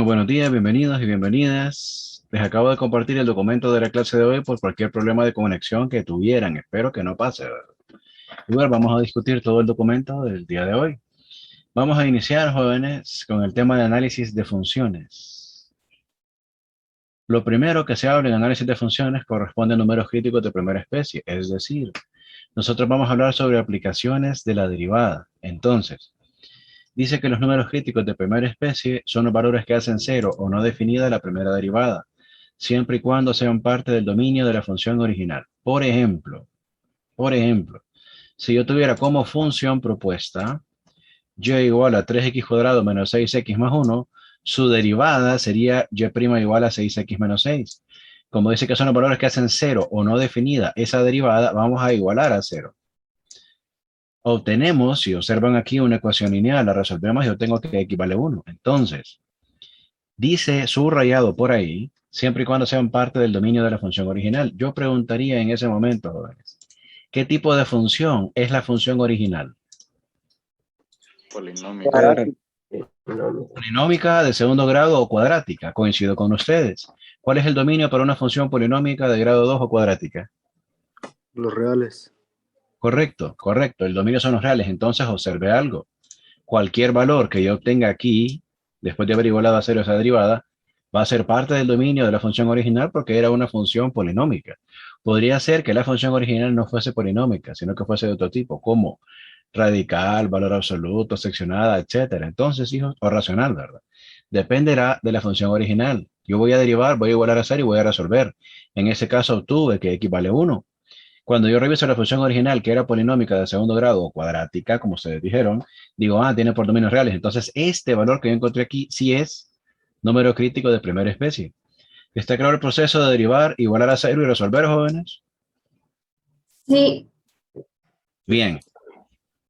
buenos días, bienvenidos y bienvenidas. Les acabo de compartir el documento de la clase de hoy por cualquier problema de conexión que tuvieran. Espero que no pase, ¿verdad? Igual vamos a discutir todo el documento del día de hoy. Vamos a iniciar, jóvenes, con el tema de análisis de funciones. Lo primero que se habla en análisis de funciones corresponde a números críticos de primera especie, es decir, nosotros vamos a hablar sobre aplicaciones de la derivada. Entonces, dice que los números críticos de primera especie son los valores que hacen cero o no definida la primera derivada, siempre y cuando sean parte del dominio de la función original. Por ejemplo, si yo tuviera como función propuesta y igual a 3x cuadrado menos 6x más 1, su derivada sería y' igual a 6x menos 6. Como dice que son los valores que hacen cero o no definida esa derivada, vamos a igualar a cero. Obtenemos, si observan aquí una ecuación lineal, la resolvemos y yo tengo que x vale 1. Entonces, dice subrayado por ahí, siempre y cuando sean parte del dominio de la función original. Yo preguntaría en ese momento, jóvenes, ¿qué tipo de función es la función original? Polinómica. Cuadrática. Polinómica de segundo grado o cuadrática. Coincido con ustedes. ¿Cuál es el dominio para una función polinómica de grado 2 o cuadrática? Los reales. Correcto, correcto. El dominio son los reales. Entonces observe algo. Cualquier valor que yo obtenga aquí, después de haber igualado a cero esa derivada, va a ser parte del dominio de la función original porque era una función polinómica. Podría ser que la función original no fuese polinómica, sino que fuese de otro tipo, como radical, valor absoluto, seccionada, etcétera. Entonces, hijos, o racional, ¿verdad? Dependerá de la función original. Yo voy a derivar, voy a igualar a cero y voy a resolver. En ese caso obtuve que x vale 1. Cuando yo reviso la función original, que era polinómica de segundo grado o cuadrática, como ustedes dijeron, digo, tiene por dominios reales. Entonces, este valor que yo encontré aquí sí es número crítico de primera especie. ¿Está claro el proceso de derivar, igualar a cero y resolver, jóvenes? Sí. Bien.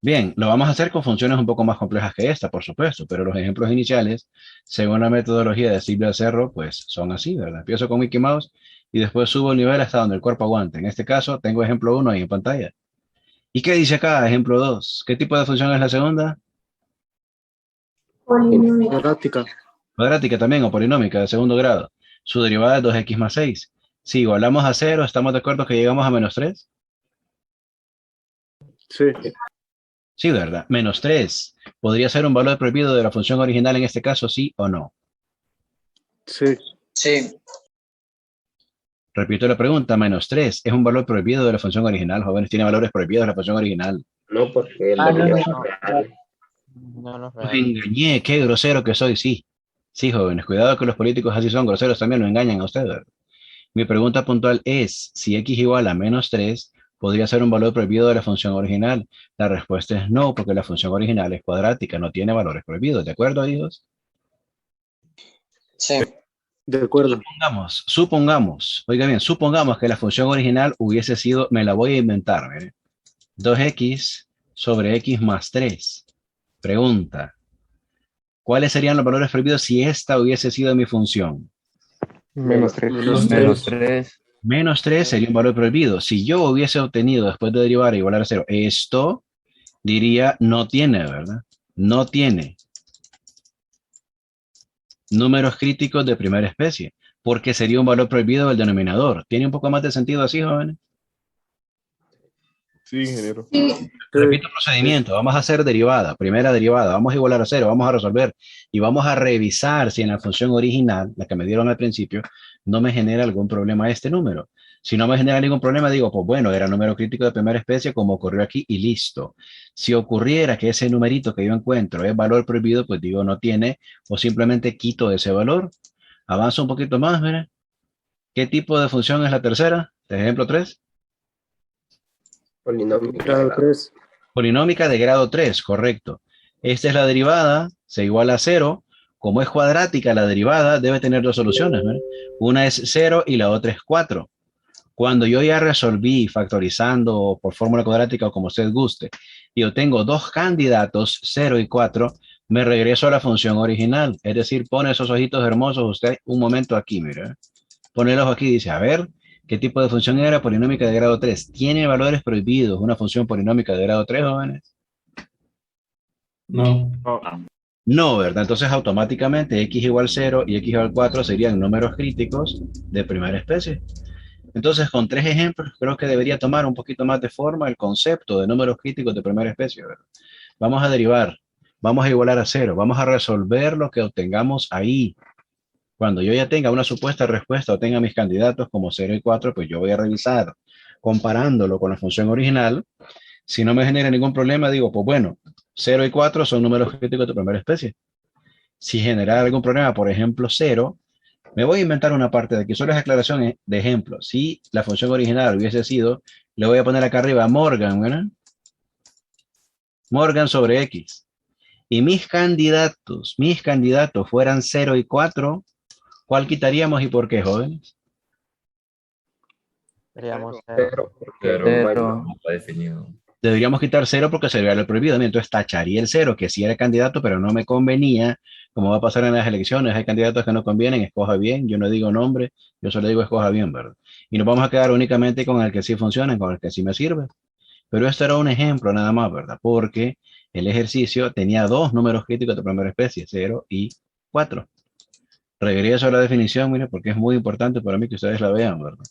Bien, lo vamos a hacer con funciones un poco más complejas que esta, por supuesto, pero los ejemplos iniciales, según la metodología de Silvia Cerro, pues son así, ¿verdad? Empiezo con Mickey Mouse y después subo el nivel hasta donde el cuerpo aguante. En este caso, tengo ejemplo 1 ahí en pantalla. ¿Y qué dice acá? Ejemplo 2. ¿Qué tipo de función es la segunda? Polinómica. Cuadrática. Cuadrática también o polinómica de segundo grado. Su derivada es 2x más 6. Si igualamos a 0, ¿estamos de acuerdo que llegamos a menos 3? Sí. Sí, ¿verdad? Menos 3. ¿Podría ser un valor prohibido de la función original en este caso, sí o no? Sí. Sí. Repito la pregunta, menos 3. ¿Es un valor prohibido de la función original? Jóvenes, tiene valores prohibidos de la función original. No, porque el No, dominio no, es no. real. No, no, Los engañé, qué grosero que soy, sí. Sí, jóvenes, cuidado que los políticos así son groseros, también lo engañan a ustedes. Mi pregunta puntual es, si x igual a menos 3, ¿podría ser un valor prohibido de la función original? La respuesta es no, porque la función original es cuadrática, no tiene valores prohibidos. ¿De acuerdo, hijos? Sí. De acuerdo. Oiga bien, supongamos que la función original hubiese sido, me la voy a inventar, ¿eh? 2x sobre x más 3. Pregunta, ¿cuáles serían los valores prohibidos si esta hubiese sido mi función? Menos 3. Menos Menos 3. 3. Menos 3 sería un valor prohibido. Si yo hubiese obtenido después de derivar e igualar a 0, esto diría no tiene, ¿verdad? No tiene números críticos de primera especie, porque sería un valor prohibido del denominador. ¿Tiene un poco más de sentido así, jóvenes? Sí, ingeniero. Sí. Repito el procedimiento, vamos a hacer derivada, primera derivada, vamos a igualar a 0, vamos a resolver y vamos a revisar si en la función original, la que me dieron al principio, no me genera algún problema este número. Si no me genera ningún problema, digo, pues bueno, era número crítico de primera especie como ocurrió aquí y listo. Si ocurriera que ese numerito que yo encuentro es valor prohibido, pues digo, no tiene, o simplemente quito ese valor. Avanzo un poquito más, miren. ¿Qué tipo de función es la tercera? Ejemplo 3. Polinómica. Grado 3. Polinómica de grado 3, correcto. Esta es la derivada, se iguala a 0. Como es cuadrática, la derivada debe tener dos soluciones, ¿verdad? Una es 0 y la otra es 4. Cuando yo ya resolví factorizando por fórmula cuadrática o como usted guste, y yo tengo dos candidatos, 0 y 4, me regreso a la función original. Es decir, pone esos ojitos hermosos usted un momento aquí, mira. Pone el ojo aquí y dice, a ver, ¿qué tipo de función era? Polinómica de grado 3. ¿Tiene valores prohibidos una función polinómica de grado 3, jóvenes? No. No, ¿verdad? Entonces automáticamente x igual 0 y x igual 4 serían números críticos de primera especie. Entonces, con tres ejemplos, creo que debería tomar un poquito más de forma el concepto de números críticos de primera especie, ¿verdad? Vamos a derivar, vamos a igualar a 0, vamos a resolver lo que obtengamos ahí. Cuando yo ya tenga una supuesta respuesta o tenga mis candidatos como 0 y 4, pues yo voy a revisar comparándolo con la función original. Si no me genera ningún problema, digo, pues bueno, 0 y 4 son números críticos de primera especie. Si genera algún problema, por ejemplo, 0, me voy a inventar una parte de aquí. Solo es aclaración de ejemplo. Si la función original hubiese sido, le voy a poner acá arriba Morgan, ¿verdad? Morgan sobre X. Y mis candidatos fueran 0 y 4, ¿cuál quitaríamos y por qué, jóvenes? Queríamos Cero, porque Pero no hay no no. está definido. Deberíamos quitar 0 porque sería lo prohibido. Entonces tacharía el 0, que sí era candidato, pero no me convenía. Como va a pasar en las elecciones, hay candidatos que no convienen, escoja bien. Yo no digo nombre, yo solo digo escoja bien, ¿verdad? Y nos vamos a quedar únicamente con el que sí funciona, con el que sí me sirve. Pero esto era un ejemplo nada más, ¿verdad? Porque el ejercicio tenía dos números críticos de primera especie, 0 y 4. Regreso a la definición, mire, porque es muy importante para mí que ustedes la vean, ¿verdad?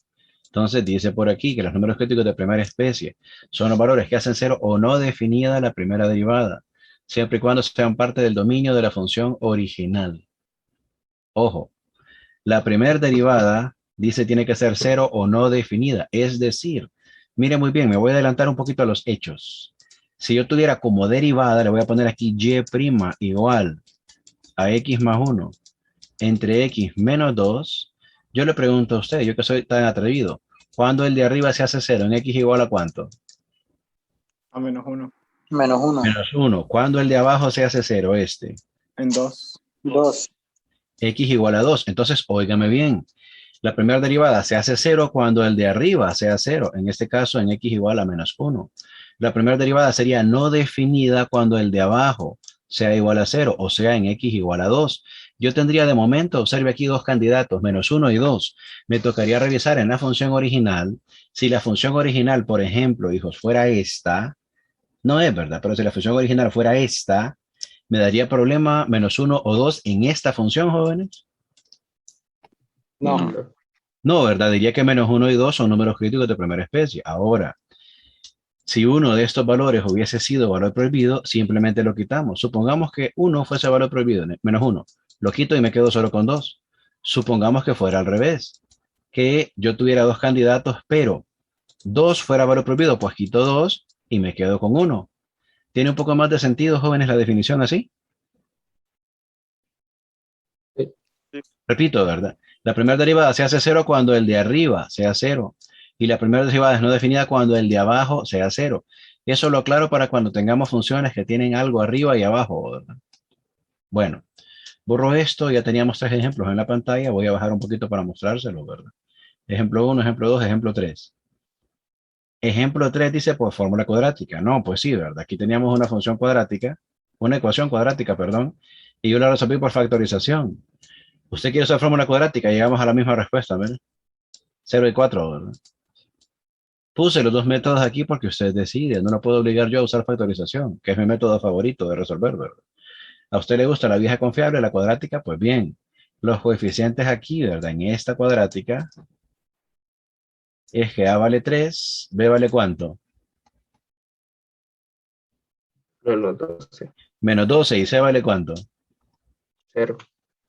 Entonces dice por aquí que los números críticos de primera especie son los valores que hacen cero o no definida la primera derivada, siempre y cuando sean parte del dominio de la función original. Ojo, la primera derivada dice tiene que ser cero o no definida, es decir, mire muy bien, me voy a adelantar un poquito a los hechos. Si yo tuviera como derivada, le voy a poner aquí y' igual a x más 1 entre x menos 2, yo le pregunto a usted, yo que soy tan atrevido, ¿cuándo el de arriba se hace cero? ¿En x igual a cuánto? A menos 1. menos 1. Menos 1. ¿Cuándo el de abajo se hace cero? En 2. 2. X igual a 2. Entonces, óigame bien. La primera derivada se hace cero cuando el de arriba sea cero. En este caso, en x igual a menos 1. La primera derivada sería no definida cuando el de abajo sea igual a cero, o sea, en x igual a 2. Yo tendría de momento, observe aquí dos candidatos, menos 1 y 2. Me tocaría revisar en la función original. Si la función original, por ejemplo, hijos, fuera esta, no es verdad, pero si la función original fuera esta, ¿me daría problema menos 1 o 2 en esta función, jóvenes? No. No, ¿verdad? Diría que menos 1 y 2 son números críticos de primera especie. Ahora, si uno de estos valores hubiese sido valor prohibido, simplemente lo quitamos. Supongamos que 1 fuese valor prohibido, menos 1. Lo quito y me quedo solo con 2. Supongamos que fuera al revés, que yo tuviera dos candidatos, pero 2 fuera valor prohibido, pues quito 2 y me quedo con 1. ¿Tiene un poco más de sentido, jóvenes, la definición así? Sí. Repito, ¿verdad? La primera derivada se hace cero cuando el de arriba sea cero. Y la primera derivada es no definida cuando el de abajo sea cero. Eso lo aclaro para cuando tengamos funciones que tienen algo arriba y abajo, ¿verdad? Bueno, borro esto, ya teníamos tres ejemplos en la pantalla. Voy a bajar un poquito para mostrárselo, ¿verdad? Ejemplo 1, ejemplo 2, ejemplo 3. Ejemplo 3 dice, pues fórmula cuadrática. No, pues sí, ¿verdad? Aquí teníamos una función cuadrática, una ecuación cuadrática, perdón, y yo la resolví por factorización. Usted quiere usar fórmula cuadrática, llegamos a la misma respuesta, ¿verdad? 0 y 4, ¿verdad? Puse los dos métodos aquí porque usted decide, no lo puedo obligar yo a usar factorización, que es mi método favorito de resolver, ¿verdad? ¿A usted le gusta la vieja confiable, la cuadrática? Pues bien, los coeficientes aquí, ¿verdad? En esta cuadrática es que A vale 3, B vale ¿cuánto? Menos 12. Menos 12 y C vale ¿cuánto? 0.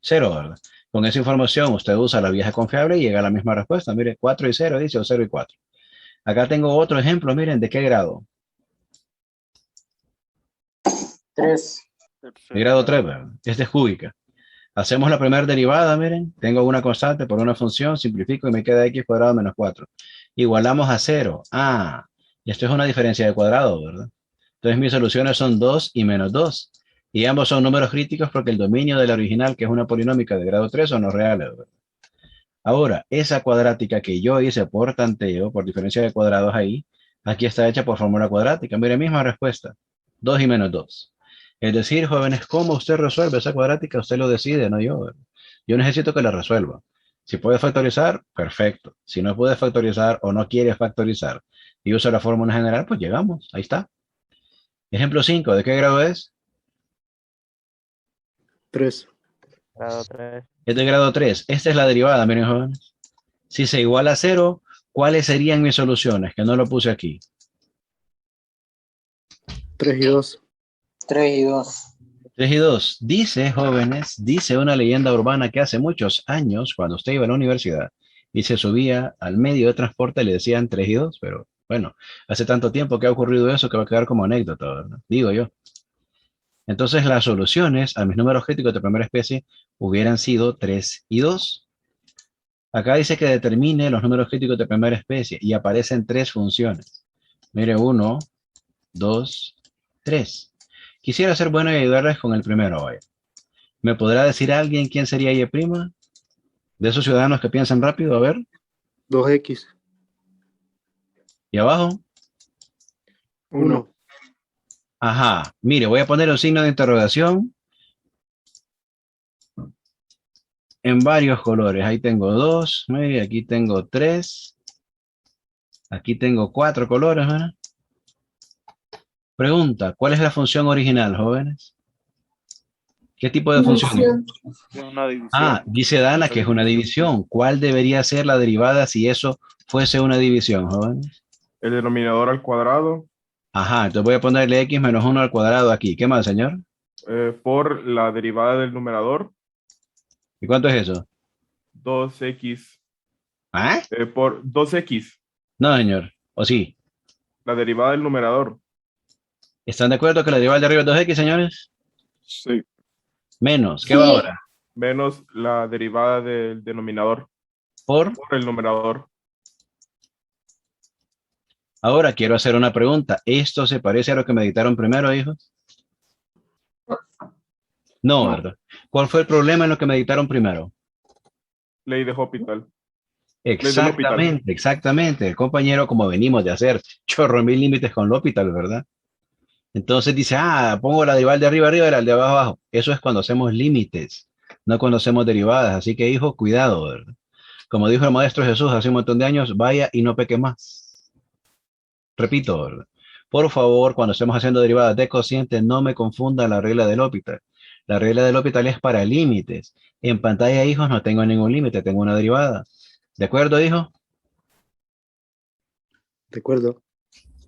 0, ¿verdad? Con esa información usted usa la vieja confiable y llega a la misma respuesta. Mire, 4 y 0 dice, o 0 y 4. Acá tengo otro ejemplo, miren, ¿de qué grado? 3. De grado 3, ¿verdad? Este es cúbica. Hacemos la primera derivada, miren. Tengo una constante por una función, simplifico y me queda x cuadrado menos 4. Igualamos a 0. Ah, esto es una diferencia de cuadrado, ¿verdad? Entonces mis soluciones son 2 y menos 2. Y ambos son números críticos porque el dominio de la original, que es una polinómica de grado 3, son los reales, ¿verdad? Ahora, esa cuadrática que yo hice por tanteo, por diferencia de cuadrados ahí, aquí está hecha por fórmula cuadrática. Mire, misma respuesta. 2 y menos 2. Es decir, jóvenes, ¿cómo usted resuelve esa cuadrática? Usted lo decide, no yo. Yo necesito que la resuelva. Si puede factorizar, perfecto. Si no puede factorizar o no quiere factorizar y usa la fórmula general, pues llegamos. Ahí está. Ejemplo 5, ¿de qué grado es? 3. Grado 3. Es de grado 3. Esta es la derivada, miren, jóvenes. Si se iguala a 0, ¿cuáles serían mis soluciones? Que no lo puse aquí. 3 y 2. 3 y 2. 3 y 2. Dice, jóvenes, dice una leyenda urbana que hace muchos años, cuando usted iba a la universidad y se subía al medio de transporte, le decían 3 y 2, pero bueno, hace tanto tiempo que ha ocurrido eso que va a quedar como anécdota, ¿verdad? Digo yo. Entonces, las soluciones a mis números críticos de primera especie hubieran sido 3 y 2. Acá dice que determine los números críticos de primera especie y aparecen 3 funciones. Mire, 1, 2, 3. Quisiera ser bueno y ayudarles con el primero hoy. ¿Me podrá decir alguien quién sería Y'? De esos ciudadanos que piensan rápido, a ver. 2x. ¿Y abajo? 1. Ajá. Mire, voy a poner un signo de interrogación en varios colores. Ahí tengo 2, mire, aquí tengo 3, aquí tengo 4 colores, ¿verdad? Pregunta, ¿cuál es la función original, jóvenes? ¿Qué tipo de función? División. Una división. Ah, dice Dana que es una división. ¿Cuál debería ser la derivada si eso fuese una división, jóvenes? El denominador al cuadrado Ajá, entonces voy a ponerle x menos 1 al cuadrado aquí. ¿Qué más, señor? por la derivada del numerador, ¿Y cuánto es eso? 2x, ¿Ah? por 2x, No, señor. ¿O sí? la derivada del numerador. ¿Están de acuerdo que la derivada de arriba es 2x, señores? Sí. Menos. ¿Qué Sí. va ahora? Menos la derivada del denominador Por. por el numerador. Ahora quiero hacer una pregunta. ¿Esto se parece a lo que me dictaron primero, hijos? No, ¿verdad? ¿Cuál fue el problema en lo que me dictaron primero? Ley de Hospital. Exactamente, exactamente. El compañero, como venimos de hacer chorro mil límites con L'Hopital, ¿verdad? Entonces dice, pongo la derivada de arriba arriba y la de abajo abajo. Eso es cuando hacemos límites, no cuando hacemos derivadas. Así que, hijo, cuidado, ¿verdad? Como dijo el Maestro Jesús hace un montón de años, vaya y no peque más. Repito, ¿verdad? Por favor, cuando estemos haciendo derivadas de cociente, no me confunda la regla del L'Hopital. La regla del L'Hopital es para límites. En pantalla, hijos, no tengo ningún límite, tengo una derivada. ¿De acuerdo, hijo? De acuerdo.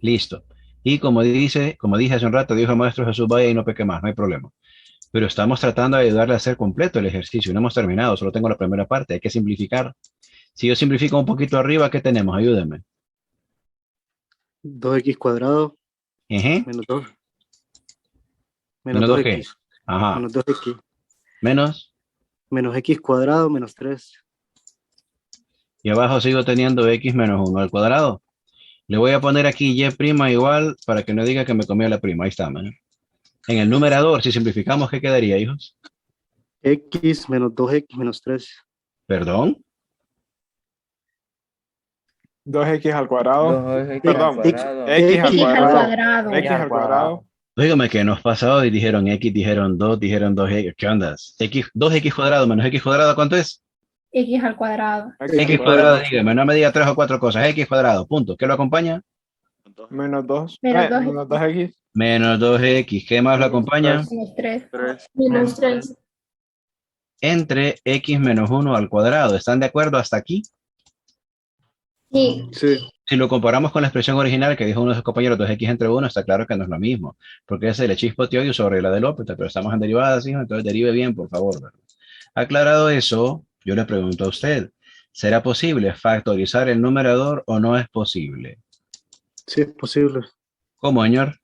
Listo. Y como dije hace un rato, dijo el Maestro Jesús, vaya y no peque más, no hay problema. Pero estamos tratando de ayudarle a hacer completo el ejercicio. No hemos terminado, solo tengo la primera parte, hay que simplificar. Si yo simplifico un poquito arriba, ¿qué tenemos? Ayúdenme. 2x cuadrado Ejé. menos 2. ¿Menos 2 qué? Ajá. Menos 2x. Menos. Menos x cuadrado menos 3. Y abajo sigo teniendo x menos 1 al cuadrado. Le voy a poner aquí y' igual para que no diga que me comió la prima. Ahí está, man. En el numerador, si simplificamos, ¿qué quedaría, hijos? X menos 2x menos 3. ¿Perdón? 2x al cuadrado. 2x Perdón, al cuadrado. X al X al cuadrado. cuadrado. X al cuadrado. Dígame que nos pasado y dijeron x, dijeron 2x. ¿Qué ondas? 2x cuadrado menos x cuadrado, ¿cuánto es? X al cuadrado. X cuadrado, dígame, no me diga 3 o 4 cosas. X cuadrado, punto. ¿Qué lo acompaña? Menos 2. Menos dos. Menos 2x. Menos 2x. ¿Qué más lo acompaña? Menos 3. 3. Menos 3. Entre x menos 1 al cuadrado. ¿Están de acuerdo hasta aquí? Sí. Sí. Si lo comparamos con la expresión original que dijo uno de sus compañeros, 2x entre 1, está claro que no es lo mismo, porque ese le chispoteó y sobre la de L'Hopital, pero estamos en derivadas, ¿sí? Entonces derive bien, por favor, ¿verdad? Aclarado eso, yo le pregunto a usted, ¿será posible factorizar el numerador o no es posible? Sí, es posible. ¿Cómo, señor?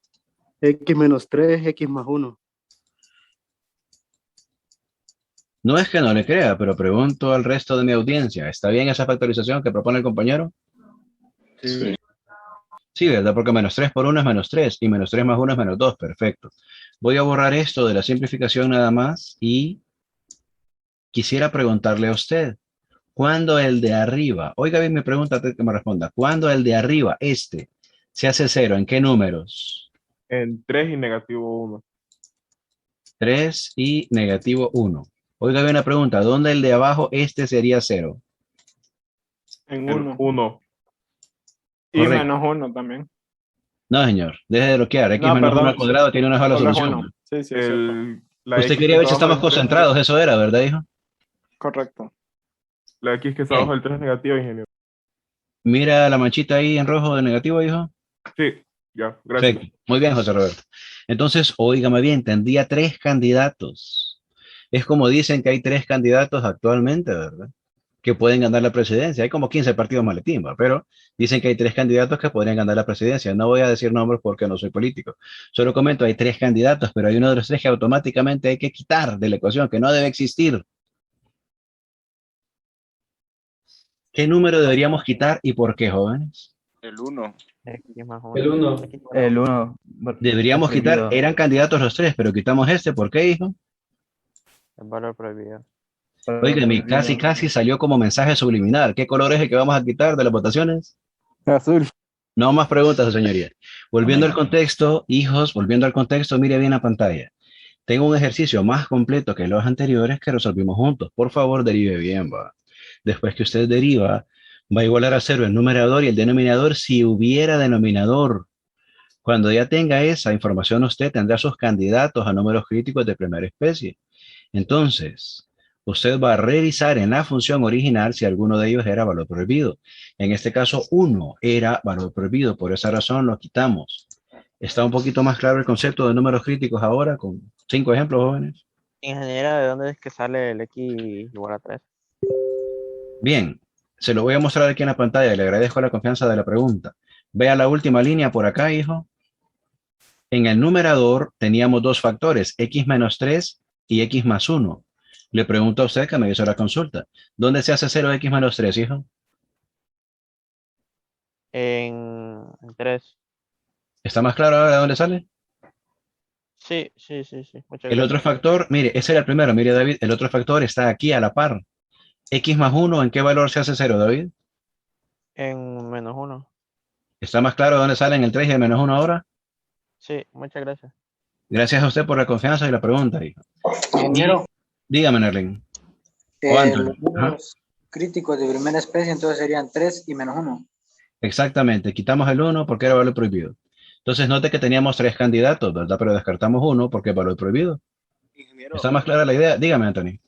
X menos 3, X más 1. No es que no le crea, pero pregunto al resto de mi audiencia, ¿está bien esa factorización que propone el compañero? Sí. Sí, ¿verdad? Porque menos 3 por 1 es menos 3 y menos 3 más 1 es menos 2. Perfecto. Voy a borrar esto de la simplificación nada más y quisiera preguntarle a usted, ¿cuándo el de arriba, oiga bien mi pregunta antes que me responda, ¿cuándo el de arriba, se hace 0? ¿En qué números? En 3 y negativo 1. 3 y negativo 1. Oiga bien la pregunta, ¿dónde el de abajo, sería 0? En En 1. 1. Y Correcto. menos 1 también. No, señor, deje de bloquear. X No, menos 1 perdón. al cuadrado tiene una sola Solo es solución. 1. Sí, sí, es cierto. La Usted X quería que ver si está abajo estamos del 3 concentrados, eso era, ¿verdad, hijo? Correcto. La X que está abajo del 3 es negativa, ingeniero. Mira la manchita ahí en rojo de negativo, hijo. Sí, ya, gracias. Perfecto. Muy bien, José Roberto. Entonces, óigame bien, tendría tres candidatos. Es como dicen que hay tres candidatos actualmente, ¿verdad? Que pueden ganar la presidencia. Hay como 15 partidos maletín, ¿va? Pero dicen que hay tres candidatos que podrían ganar la presidencia. No voy a decir nombres porque no soy político. Solo comento, hay tres candidatos, pero hay uno de los tres que automáticamente hay que quitar de la ecuación, que no debe existir. ¿Qué número deberíamos quitar y por qué, jóvenes? El 1. X más El 1. 1. El 1 Deberíamos quitar, prohibido. eran candidatos los tres, pero quitamos este. ¿Por qué, hijo? El valor prohibido. Oígame, casi salió como mensaje subliminal. ¿Qué color es el que vamos a quitar de las votaciones? Azul. No más preguntas, señoría. Volviendo al contexto, hijos, volviendo al contexto, mire bien la pantalla. Tengo un ejercicio más completo que los anteriores que resolvimos juntos. Por favor, derive bien, va. Después que usted deriva, va a igualar a cero el numerador y el denominador si hubiera denominador. Cuando ya tenga esa información, usted tendrá sus candidatos a números críticos de primera especie. Entonces, usted va a revisar en la función original si alguno de ellos era valor prohibido. En este caso, uno era valor prohibido. Por esa razón lo quitamos. ¿Está un poquito más claro el concepto de números críticos ahora con 5 ejemplos, jóvenes? Ingeniera, ¿de dónde es que sale el X igual a 3? Bien, se lo voy a mostrar aquí en la pantalla y le agradezco la confianza de la pregunta. Vea la última línea por acá, hijo. En el numerador teníamos dos factores, x menos 3 y x más 1. Le pregunto a usted que me hizo la consulta. ¿Dónde se hace 0x menos 3, hijo? En 3. ¿Está más claro ahora de dónde sale? Sí. Muchas El otro gracias. factor, mire, ese era el primero, mire David, el otro factor está aquí a la par. X más 1, ¿en qué valor se hace 0, David? En menos 1. ¿Está más claro de dónde salen el 3 y el menos 1 ahora? Sí, muchas gracias. Gracias a usted por la confianza y la pregunta, hijo. Ingeniero, Dígame, Nerlin. O Anthony. los números críticos de primera especie entonces serían 3 y menos 1. Exactamente, quitamos el 1 porque era valor prohibido. Entonces note que teníamos tres candidatos, ¿verdad? Pero descartamos uno porque es valor prohibido. Ingeniero, ¿Está más clara la idea? Dígame, Anthony.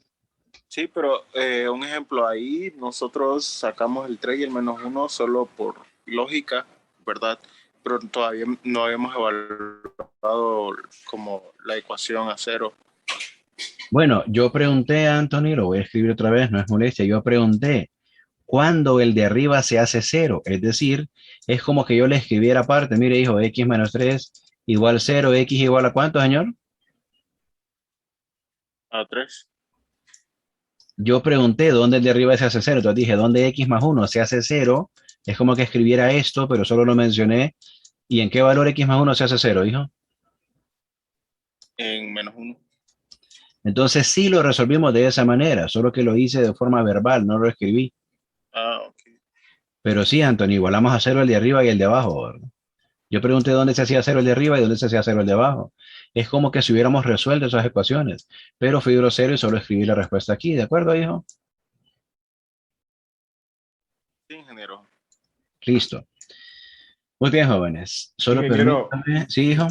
sí, pero un ejemplo ahí, nosotros sacamos el 3 y el menos 1 solo por lógica, ¿verdad? Pero todavía no habíamos evaluado como la ecuación a cero. Bueno, yo pregunté a Anthony, lo voy a escribir otra vez, no es molestia, yo pregunté, ¿cuándo el de arriba se hace 0? Es decir, es como que yo le escribiera aparte, mire, hijo, x menos 3 igual 0, x igual a ¿cuánto, señor? A 3. Yo pregunté dónde el de arriba se hace 0, entonces dije, ¿dónde x más 1 se hace 0? Es como que escribiera esto, pero solo lo mencioné. ¿Y en qué valor x más 1 se hace 0, hijo? En menos 1. Entonces sí lo resolvimos de esa manera, solo que lo hice de forma verbal, no lo escribí. Ah, ok. Pero sí, Anthony, igualamos a 0 el de arriba y el de abajo, ¿verdad? Yo pregunté dónde se hacía 0 el de arriba y dónde se hacía 0 el de abajo. Es como que si hubiéramos resuelto esas ecuaciones, pero fui grosero y solo escribí la respuesta aquí, ¿de acuerdo, hijo? Sí, ingeniero. Listo. Muy bien, jóvenes. Solo Ingeniero. permítame. Sí, hijo.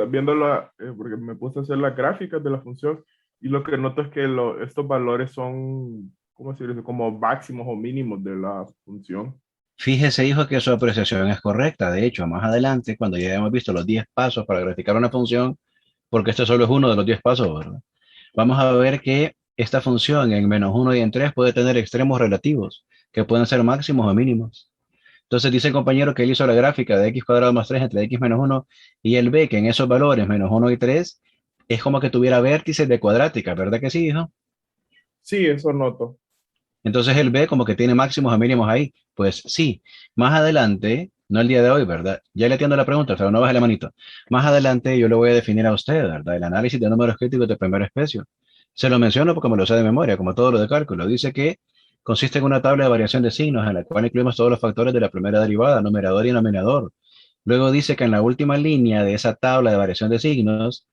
Viéndola, porque me puse a hacer las gráficas de la función y lo que noto es que estos valores son, ¿cómo decirlo? Como máximos o mínimos de la función. Fíjese, hijo, que su apreciación es correcta. De hecho, más adelante, cuando ya hemos visto los 10 pasos para graficar una función, porque este solo es uno de los 10 pasos, ¿verdad? Vamos a ver que esta función en menos 1 y en 3 puede tener extremos relativos, que pueden ser máximos o mínimos. Entonces dice el compañero que él hizo la gráfica de x cuadrado más 3 entre x menos 1 y él ve que en esos valores menos 1 y 3 es como que tuviera vértices de cuadrática, ¿verdad que sí, hijo? Sí, eso noto. Entonces él ve como que tiene máximos o mínimos ahí. Pues sí, más adelante, no el día de hoy, ¿verdad? Ya le atiendo la pregunta, pero no baje la manito. Más adelante yo le voy a definir a usted, ¿verdad? El análisis de números críticos de primera especie. Se lo menciono porque me lo sé de memoria, como todo lo de cálculo. Dice que consiste en una tabla de variación de signos en la cual incluimos todos los factores de la primera derivada, numerador y denominador. Luego dice que en la última línea de esa tabla de variación de signos,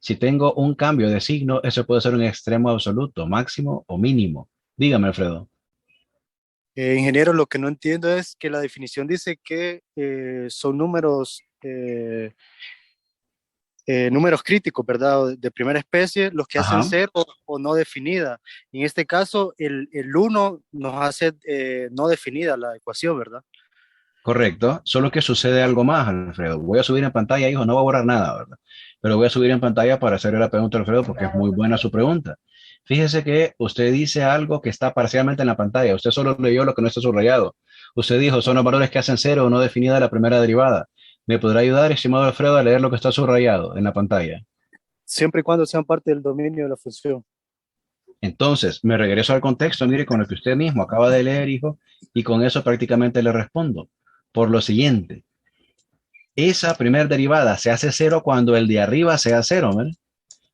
si tengo un cambio de signo, eso puede ser un extremo absoluto, máximo o mínimo. Dígame, Alfredo. Ingeniero, lo que no entiendo es que la definición dice que son números números críticos, ¿verdad? De primera especie, los que hacen Ajá. cero o no definida. En este caso, el 1 nos hace no definida la ecuación, ¿verdad? Correcto, solo que sucede algo más, Alfredo. Voy a subir en pantalla, hijo, no voy a borrar nada, ¿verdad? Pero voy a subir en pantalla para hacerle la pregunta a Alfredo porque es muy buena su pregunta. Fíjese que usted dice algo que está parcialmente en la pantalla. Usted solo leyó lo que no está subrayado. Usted dijo, son los valores que hacen cero o no definida la primera derivada. ¿Me podrá ayudar, estimado Alfredo, a leer lo que está subrayado en la pantalla? Siempre y cuando sean parte del dominio de la función. Entonces, me regreso al contexto, mire, con lo que usted mismo acaba de leer, hijo, y con eso prácticamente le respondo. Por lo siguiente, esa primera derivada se hace cero cuando el de arriba sea cero, ¿vale?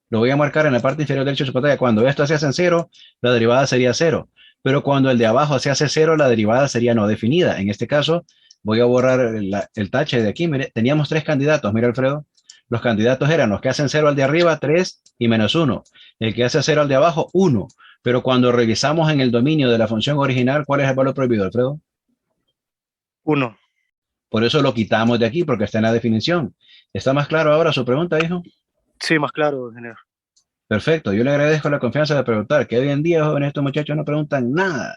Lo voy a marcar en la parte inferior derecha de su pantalla. Cuando esto se hace en cero, la derivada sería cero. Pero cuando el de abajo se hace cero, la derivada sería no definida. En este caso, voy a borrar el tache de aquí. Mire, teníamos 3 candidatos, mire, Alfredo. Los candidatos eran los que hacen cero al de arriba, 3 y menos 1. El que hace cero al de abajo, 1. Pero cuando revisamos en el dominio de la función original, ¿cuál es el valor prohibido, Alfredo? 1. Por eso lo quitamos de aquí, porque está en la definición. ¿Está más claro ahora su pregunta, hijo? Sí, más claro, ingeniero. Perfecto, yo le agradezco la confianza de preguntar, que hoy en día, jóvenes, estos muchachos no preguntan nada.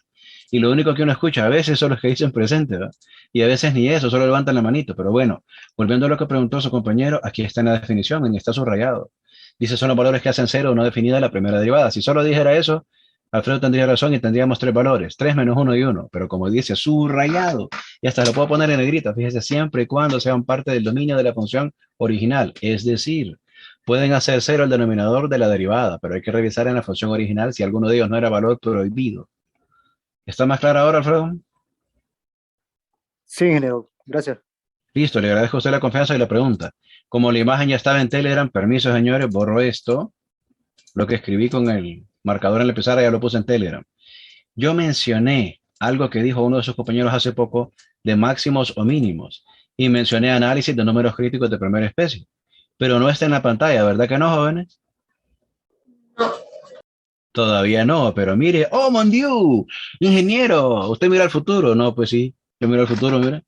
Y lo único que uno escucha a veces son los que dicen presente, ¿verdad? Y a veces ni eso, solo levantan la manito. Pero bueno, volviendo a lo que preguntó su compañero, aquí está en la definición, está subrayado. Dice, son los valores que hacen cero o no definida la primera derivada. Si solo dijera eso, Alfredo tendría razón y tendríamos 3 valores, 3 menos 1 y 1. Pero como dice, subrayado, y hasta lo puedo poner en negrita, fíjese, siempre y cuando sean parte del dominio de la función original. Es decir, pueden hacer cero el denominador de la derivada, pero hay que revisar en la función original si alguno de ellos no era valor prohibido. ¿Está más claro ahora, Alfredo? Sí, ingeniero, gracias. Listo, le agradezco a usted la confianza y la pregunta. Como la imagen ya estaba en Telegram, permiso, señores, borro esto. Lo que escribí con el marcador en la pizarra ya lo puse en Telegram. Yo mencioné algo que dijo uno de sus compañeros hace poco de máximos o mínimos y mencioné análisis de números críticos de primera especie. Pero no está en la pantalla, ¿verdad que no, jóvenes? Todavía no, pero mire, ¡oh, mon Dieu! Ingeniero, ¿usted mira el futuro? No, pues sí, yo miro el futuro, mira.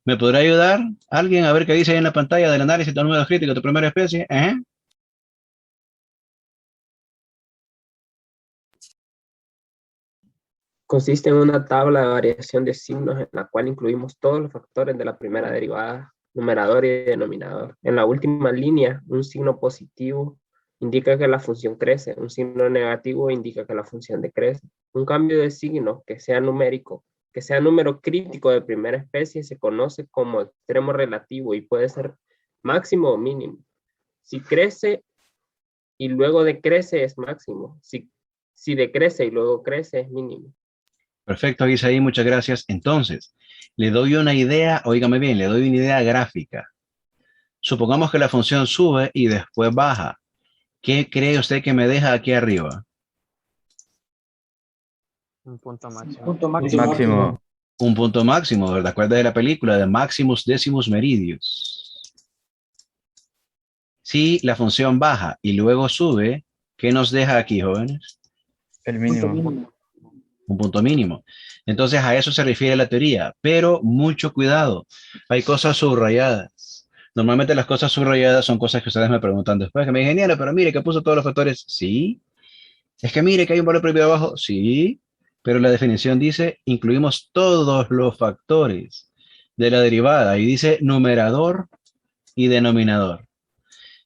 ¿Me podrá ayudar alguien a ver qué dice ahí en la pantalla del análisis de números críticos de primera especie? Consiste en una tabla de variación de signos en la cual incluimos todos los factores de la primera derivada, numerador y denominador. En la última línea, un signo positivo indica que la función crece, un signo negativo indica que la función decrece. Un cambio de signo que sea numérico, que sea número crítico de primera especie, se conoce como extremo relativo y puede ser máximo o mínimo. Si crece y luego decrece es máximo. Si decrece y luego crece es mínimo. Perfecto, Isaí, muchas gracias. Entonces, le doy una idea, óigame bien, le doy una idea gráfica. Supongamos que la función sube y después baja. ¿Qué cree usted que me deja aquí arriba? Un punto máximo. Punto máximo. Máximo. Un punto máximo, ¿verdad? ¿Acuerdas de la película de Maximus Decimus Meridius? Si la función baja y luego sube, ¿qué nos deja aquí, jóvenes? El Punto mínimo. mínimo. Un punto mínimo. Entonces a eso se refiere la teoría, pero mucho cuidado. Hay cosas subrayadas. Normalmente las cosas subrayadas son cosas que ustedes me preguntan después, que me dicen, ingeniero, pero mire que puso todos los factores. Sí. Es que mire que hay un valor prohibido abajo. Sí. Pero la definición dice, incluimos todos los factores de la derivada y dice numerador y denominador.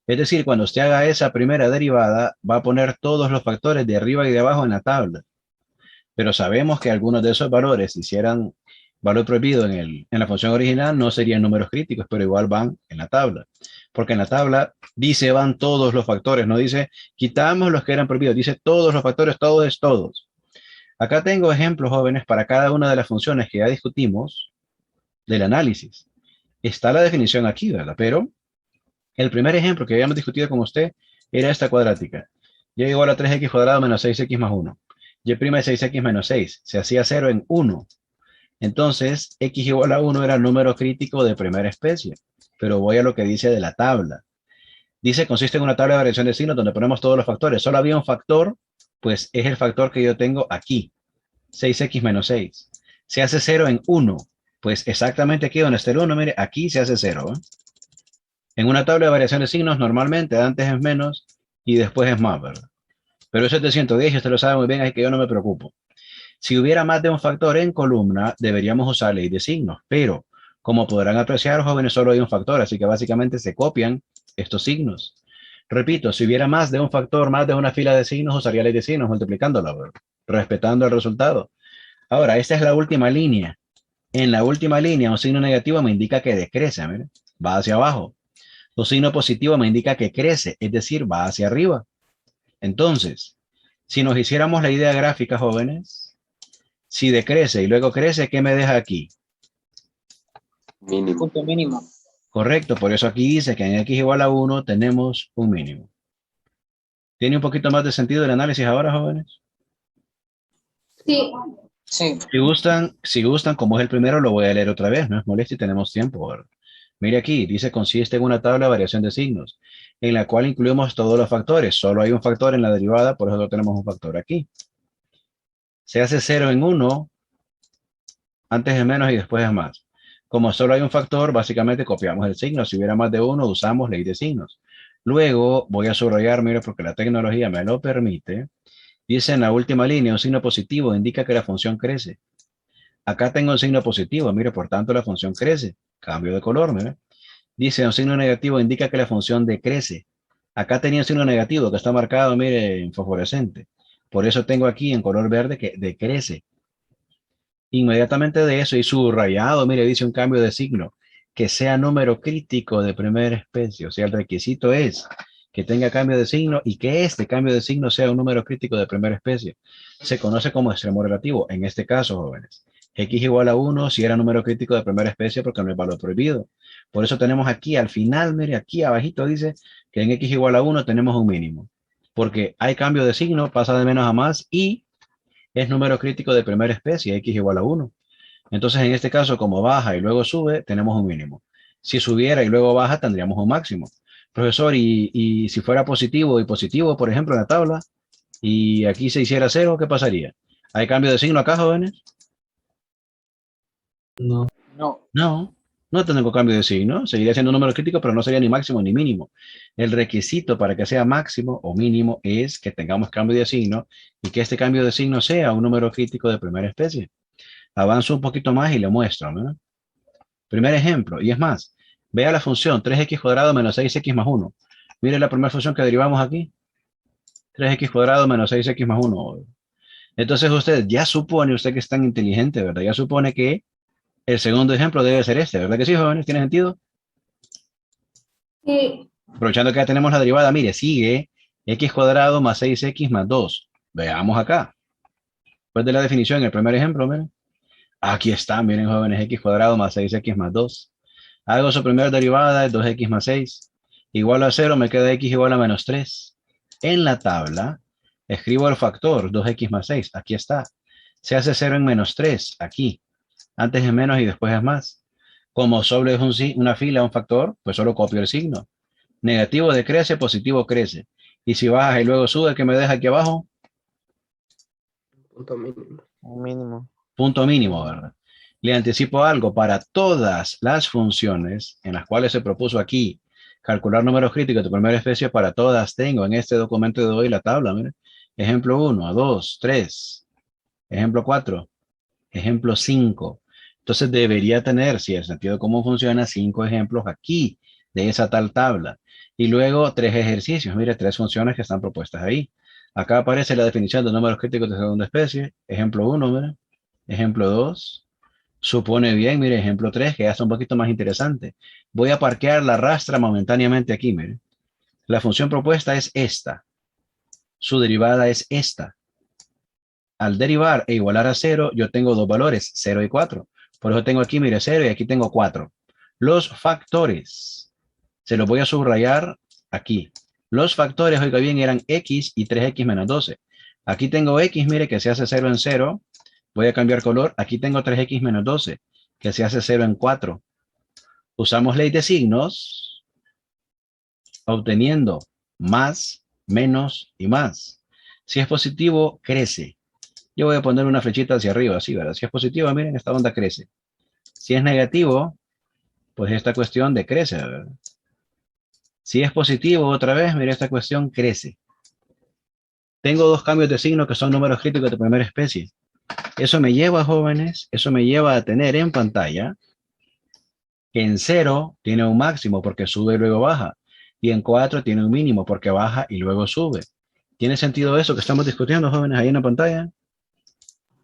Es decir, cuando usted haga esa primera derivada, va a poner todos los factores de arriba y de abajo en la tabla. Pero sabemos que algunos de esos valores, si hicieran valor prohibido en la función original, no serían números críticos, pero igual van en la tabla. Porque en la tabla dice van todos los factores, no dice quitamos los que eran prohibidos, dice todos los factores, todos es todos. Acá tengo ejemplos, jóvenes, para cada una de las funciones que ya discutimos del análisis. Está la definición aquí, ¿verdad? Pero el primer ejemplo que habíamos discutido con usted era esta cuadrática. Y igual a 3x cuadrado menos 6x más 1. Y' es 6x menos 6. Se hacía 0 en 1. Entonces, x igual a 1 era el número crítico de primera especie. Pero voy a lo que dice de la tabla. Dice, consiste en una tabla de variación de signos donde ponemos todos los factores. Solo había un factor, pues es el factor que yo tengo aquí. 6x menos 6. Se hace 0 en 1. Pues exactamente aquí donde está el 1, mire, aquí se hace 0. En una tabla de variación de signos, normalmente antes es menos y después es más, ¿verdad? Pero eso es de 110 y usted lo sabe muy bien, así que yo no me preocupo. Si hubiera más de un factor en columna, deberíamos usar ley de signos, pero como podrán apreciar, jóvenes, solo hay un factor, así que básicamente se copian estos signos. Repito, si hubiera más de un factor, más de una fila de signos, usaría ley de signos multiplicándola, ¿verdad? Respetando el resultado. Ahora, esta es la última línea. En la última línea, un signo negativo me indica que decrece, ¿verdad? Va hacia abajo. Un signo positivo me indica que crece, es decir, va hacia arriba. Entonces, si nos hiciéramos la idea gráfica, jóvenes, si decrece y luego crece, ¿qué me deja aquí? Mínimo. Punto mínimo. Correcto, por eso aquí dice que en x igual a 1 tenemos un mínimo. ¿Tiene un poquito más de sentido el análisis ahora, jóvenes? Sí. Sí. Si gustan, como es el primero, lo voy a leer otra vez, no es molesto y tenemos tiempo, ¿verdad? Mire aquí, dice consiste en una tabla de variación de signos, en la cual incluimos todos los factores. Solo hay un factor en la derivada, por eso no tenemos un factor aquí. Se hace 0 en 1, antes es menos y después es más. Como solo hay un factor, básicamente copiamos el signo. Si hubiera más de uno, usamos ley de signos. Luego voy a subrayar, mire, porque la tecnología me lo permite. Dice en la última línea, un signo positivo indica que la función crece. Acá tengo un signo positivo, mire, por tanto la función crece. Cambio de color, mire. Dice un signo negativo indica que la función decrece. Acá tenía un signo negativo que está marcado, mire, en fosforescente. Por eso tengo aquí en color verde que decrece. Inmediatamente de eso y subrayado, mire, dice un cambio de signo, que sea número crítico de primera especie. O sea, el requisito es que tenga cambio de signo y que este cambio de signo sea un número crítico de primera especie. Se conoce como extremo relativo. En este caso, jóvenes, x igual a 1 si era número crítico de primera especie porque no es valor prohibido. Por eso tenemos aquí al final, mire, aquí abajito dice que en x igual a 1 tenemos un mínimo. Porque hay cambio de signo, pasa de menos a más y es número crítico de primera especie, x igual a 1. Entonces, en este caso, como baja y luego sube, tenemos un mínimo. Si subiera y luego baja, tendríamos un máximo. Profesor, y si fuera positivo y positivo, por ejemplo, en la tabla, y aquí se hiciera 0, ¿qué pasaría? ¿Hay cambio de signo acá, jóvenes? No. No, no tengo cambio de signo. Seguiría siendo un número crítico, pero no sería ni máximo ni mínimo. El requisito para que sea máximo o mínimo es que tengamos cambio de signo y que este cambio de signo sea un número crítico de primera especie. Avanzo un poquito más y le muestro, ¿no? Primer ejemplo, y es más, vea la función 3x cuadrado menos 6x más 1. Mire la primera función que derivamos aquí. 3x cuadrado menos 6x más 1. Entonces usted ya supone, usted que es tan inteligente, ¿verdad? Ya supone que el segundo ejemplo debe ser este, ¿verdad que sí, jóvenes? ¿Tiene sentido? Sí. Aprovechando que ya tenemos la derivada, mire, sigue x cuadrado más 6x más 2. Veamos acá. Después de la definición, el primer ejemplo, miren. Aquí está, miren, jóvenes, x cuadrado más 6x más 2. Hago su primera derivada, es 2x más 6. Igual a 0, me queda x igual a menos 3. En la tabla, escribo el factor 2x más 6. Aquí está. Se hace 0 en menos 3, aquí. Antes es menos y después es más. Como solo es una fila, un factor, pues solo copio el signo. Negativo decrece, positivo crece. Y si baja y luego sube, ¿qué me deja aquí abajo? Punto mínimo. Un mínimo. Punto mínimo, ¿verdad? Le anticipo algo, para todas las funciones en las cuales se propuso aquí calcular números críticos de primera especie, para todas tengo en este documento de hoy la tabla, miren. Ejemplo 1, 2, 3, ejemplo 4, ejemplo 5. Entonces debería tener, si el sentido de cómo funciona, 5 ejemplos aquí de esa tal tabla. Y luego 3 ejercicios, mire, 3 funciones que están propuestas ahí. Acá aparece la definición de números críticos de segunda especie. Ejemplo 1, mire. Ejemplo 2. Supone bien, mire, ejemplo 3, que ya está un poquito más interesante. Voy a parquear la rastra momentáneamente aquí, mire. La función propuesta es esta. Su derivada es esta. Al derivar e igualar a 0, yo tengo dos valores, 0 y 4. Por eso tengo aquí, mire, 0 y aquí tengo 4. Los factores, se los voy a subrayar aquí. Los factores, oiga bien, eran x y 3x menos 12. Aquí tengo x, mire, que se hace 0 en 0. Voy a cambiar color. Aquí tengo 3x menos 12, que se hace 0 en 4. Usamos ley de signos, obteniendo más, menos y más. Si es positivo, crece. Yo voy a poner una flechita hacia arriba, así, ¿verdad? Si es positivo, miren, esta onda crece. Si es negativo, pues esta cuestión decrece, ¿verdad? Si es positivo, otra vez, mira, esta cuestión crece. Tengo dos cambios de signo que son números críticos de primera especie. Eso me lleva, jóvenes, eso me lleva a tener en pantalla que en 0 tiene un máximo porque sube y luego baja. Y en 4 tiene un mínimo porque baja y luego sube. ¿Tiene sentido eso que estamos discutiendo, jóvenes, ahí en la pantalla?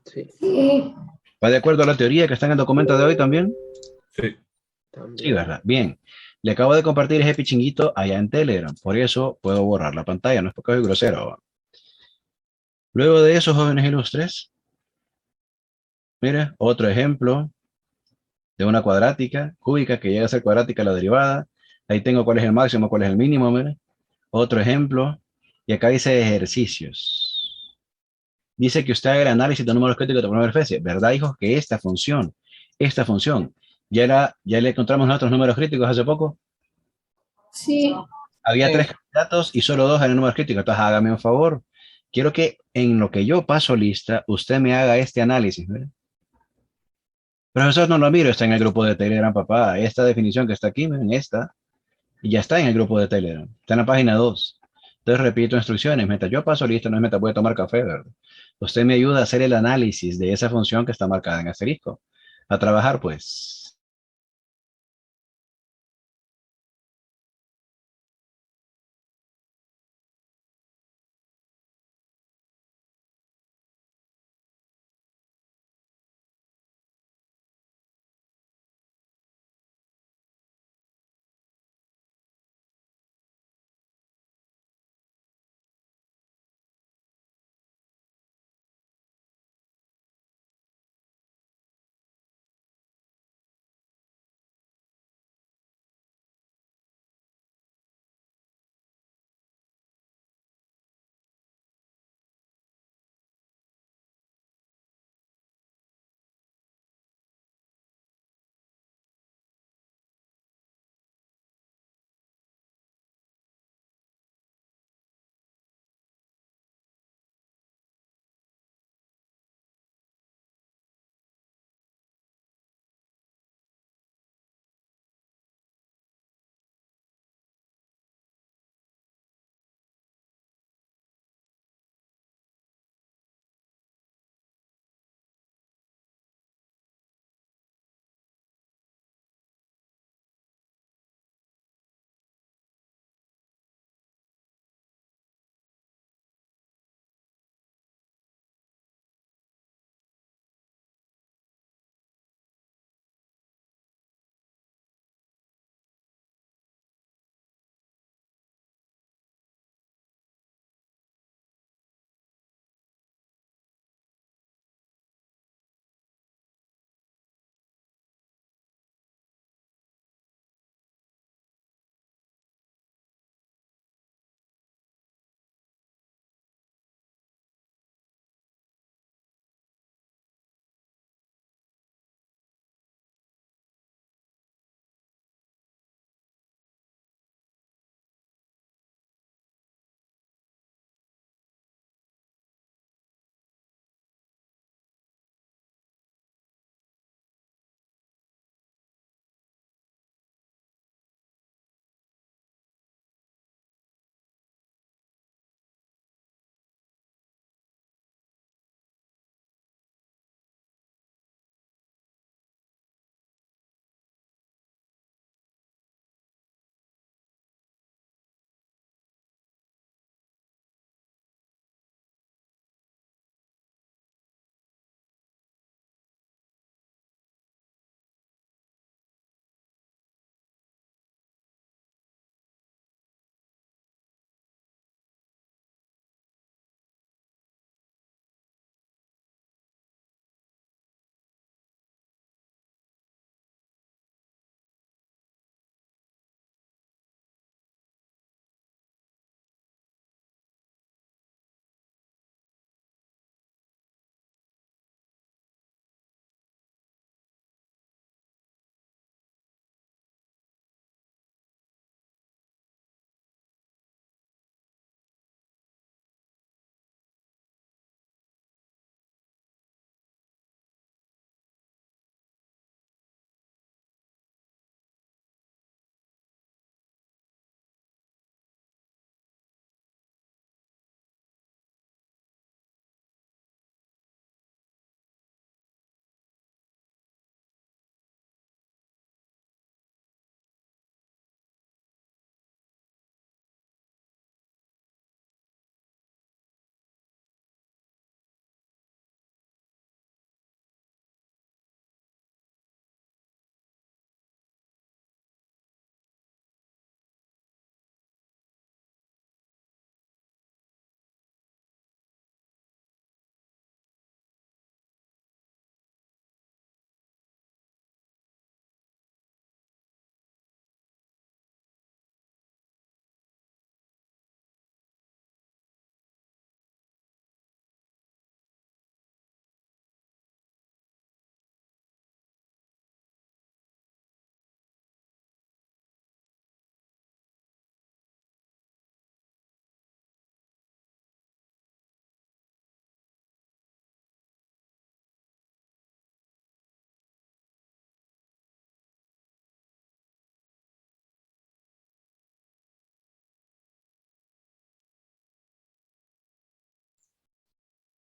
Sí, Sí. ¿Va de acuerdo a la teoría que está en el documento de hoy también? Sí. Sí, también. ¿verdad? Bien. Le acabo de compartir ese pichinguito allá en Telegram. Por eso puedo borrar la pantalla. No es porque soy grosero. Luego de eso, jóvenes ilustres, mire, otro ejemplo de una cuadrática cúbica que llega a ser cuadrática la derivada. Ahí tengo cuál es el máximo, cuál es el mínimo, mire. Otro ejemplo. Y acá dice ejercicios. Dice que usted haga el análisis de números críticos de primera especie. ¿Verdad, hijos? Que esta función, ya le encontramos nosotros números críticos hace poco. Sí. Había Sí. 3 candidatos y solo 2 eran números críticos. Entonces, hágame un favor. Quiero que en lo que yo paso lista, usted me haga este análisis. ¿Ve? Profesor, no lo miro, está en el grupo de Telegram, papá. Esta definición que está aquí, miren, esta, y ya está en el grupo de Telegram. Está en la página 2. Entonces, repito instrucciones. Mientras yo paso lista, no es mientras voy a tomar café, ¿verdad? Usted me ayuda a hacer el análisis de esa función que está marcada en asterisco. A trabajar, pues.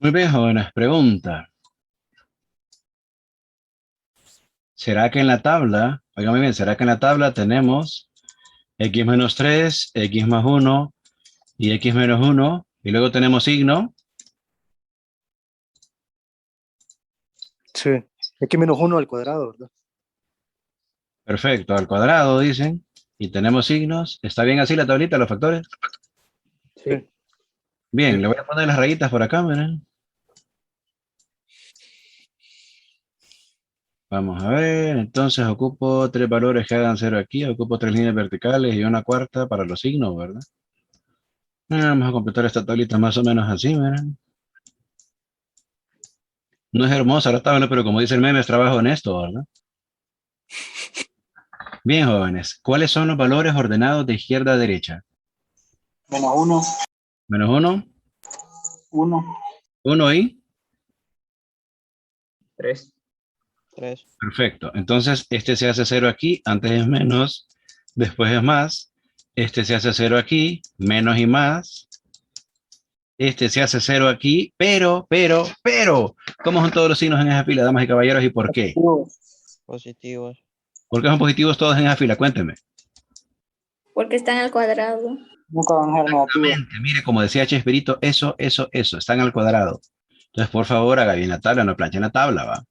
Muy bien, jóvenes. Pregunta. ¿Será que en la tabla, oigan muy bien, será que en la tabla tenemos x menos 3, x más 1 y x menos 1 y luego tenemos signo? Sí. X menos 1 al cuadrado, ¿verdad? Perfecto, al cuadrado dicen. Y tenemos signos. ¿Está bien así la tablita, los factores? Sí. Bien, le voy a poner las rayitas por acá, miren. Vamos a ver, entonces ocupo 3 valores que hagan 0 aquí, ocupo 3 líneas verticales y una cuarta para los signos, ¿verdad? Vamos a completar esta tablita más o menos así, miren. No es hermosa la tabla, pero como dice el meme, es trabajo honesto, ¿verdad? Bien, jóvenes, ¿cuáles son los valores ordenados de izquierda a derecha? Menos 1, Menos 1, 1, 1 y... 3. 3. Perfecto. Entonces, este se hace 0 aquí, antes es menos, después es más. Este se hace 0 aquí, menos y más. Este se hace 0 aquí, pero, ¿cómo son todos los signos en esa fila, damas y caballeros, y por qué? Positivos. ¿Por qué son positivos todos en esa fila? Cuénteme. Porque están al cuadrado. nunca van a ser negativos. Exactamente. Mire, como decía Chespirito, eso, están al cuadrado. Entonces, por favor, haga bien la tabla, no planchen la tabla, ¿va?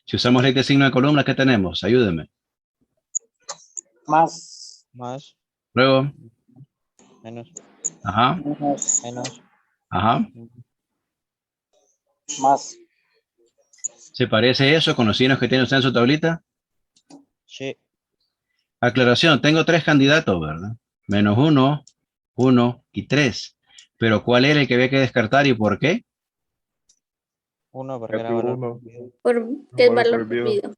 Si usamos ley de signo de columna, ¿qué tenemos? Ayúdeme. Más, Más. Luego, Menos. ajá, menos, Menos. ajá. más, ¿Se parece eso con los signos que tiene usted en su tablita? Sí. Aclaración, tengo 3 candidatos, ¿verdad? Menos 1, 1 y 3. Pero ¿cuál era el que había que descartar y por qué? 1 porque era Negativo valor 1. prohibido. Porque el Valor valor prohibido. prohibido.